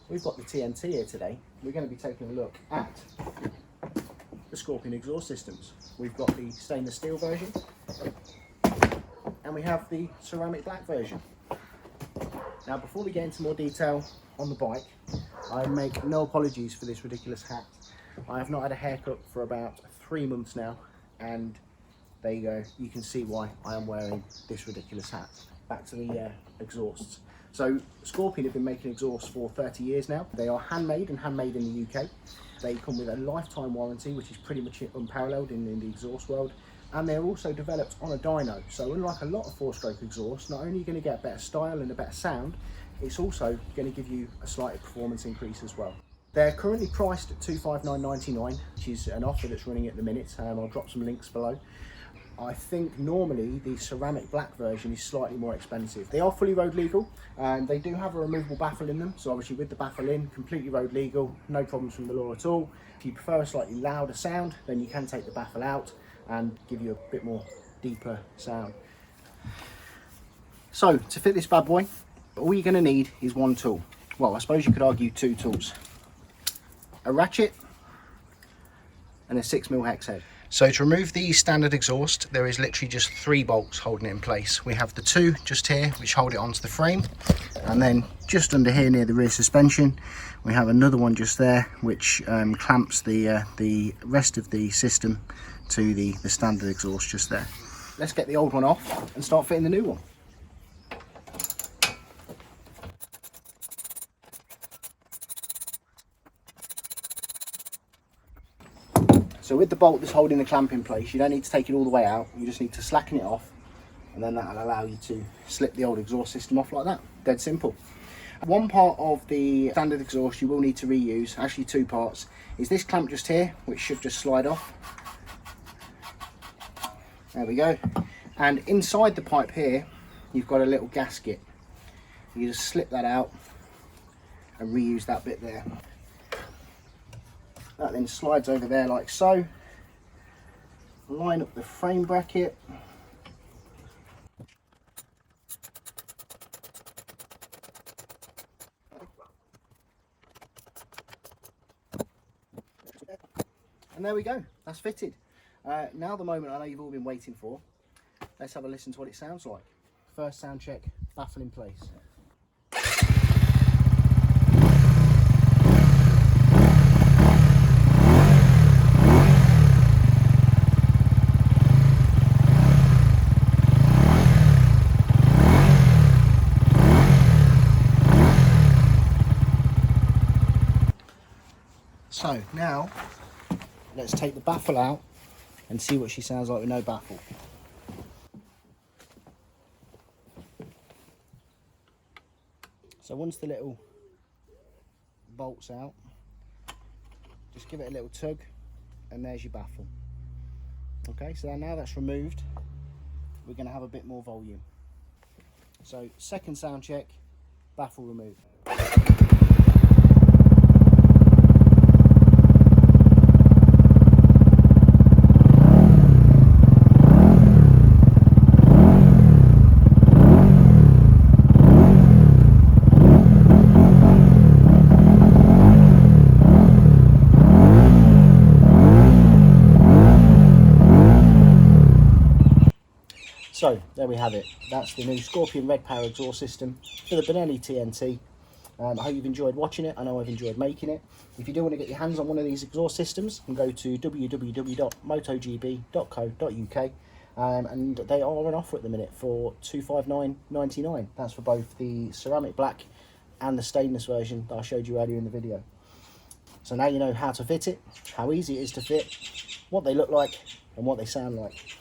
we've got the TNT here today. We're going to be taking a look at the Scorpion exhaust systems. We've got the stainless steel version and we have the ceramic black version. Now before we get into more detail on the bike, I make no apologies for this ridiculous hat. I have not had a haircut for about 3 months now, and there you go, you can see why I am wearing this ridiculous hat. Back to the exhausts. So Scorpion have been making exhausts for 30 years now. They are handmade and handmade in the UK. They come with a lifetime warranty, which is pretty much unparalleled in the exhaust world. And they're also developed on a dyno. So unlike a lot of 4-stroke exhausts, not only are you going to get a better style and a better sound, it's also going to give you a slight performance increase as well. They're currently priced at $259.99, which is an offer that's running at the minute. I'll drop some links below. I think normally the ceramic black version is slightly more expensive. They are fully road legal and they do have a removable baffle in them. So obviously with the baffle in, completely road legal, no problems from the law at all. If you prefer a slightly louder sound, then you can take the baffle out and give you a bit more deeper sound. So to fit this bad boy, all you're going to need is one tool. Well, I suppose you could argue 2 tools. A ratchet and a 6mm hex head. So to remove the standard exhaust, there is literally just 3 bolts holding it in place. We have the 2 just here, which hold it onto the frame. And then just under here near the rear suspension, we have another one just there, which clamps the rest of the system to the standard exhaust just there. Let's get the old one off and start fitting the new one. So with the bolt that's holding the clamp in place, you don't need to take it all the way out, you just need to slacken it off, and then that'll allow you to slip the old exhaust system off like that. Dead simple. One part of the standard exhaust you will need to reuse, actually 2 parts, is this clamp just here, which should just slide off. There we go. And inside the pipe here, you've got a little gasket. You just slip that out and reuse that bit there. That then slides over there like so. Line up the frame bracket. And there we go, that's fitted. Now the moment I know you've all been waiting for. Let's have a listen to what it sounds like. First sound check, baffle in place. So now, let's take the baffle out and see what she sounds like with no baffle. So once the little bolt's out, just give it a little tug and there's your baffle. Okay, so now that's removed, we're going to have a bit more volume. So second sound check, baffle removed. So there we have it. That's the new Scorpion Red Power exhaust system for the Benelli TNT. I hope you've enjoyed watching it. I know I've enjoyed making it. If you do want to get your hands on one of these exhaust systems, you can go to www.motogb.co.uk and they are on offer at the minute for $259.99. That's for both the ceramic black and the stainless version that I showed you earlier in the video. So now you know how to fit it, how easy it is to fit, what they look like and what they sound like.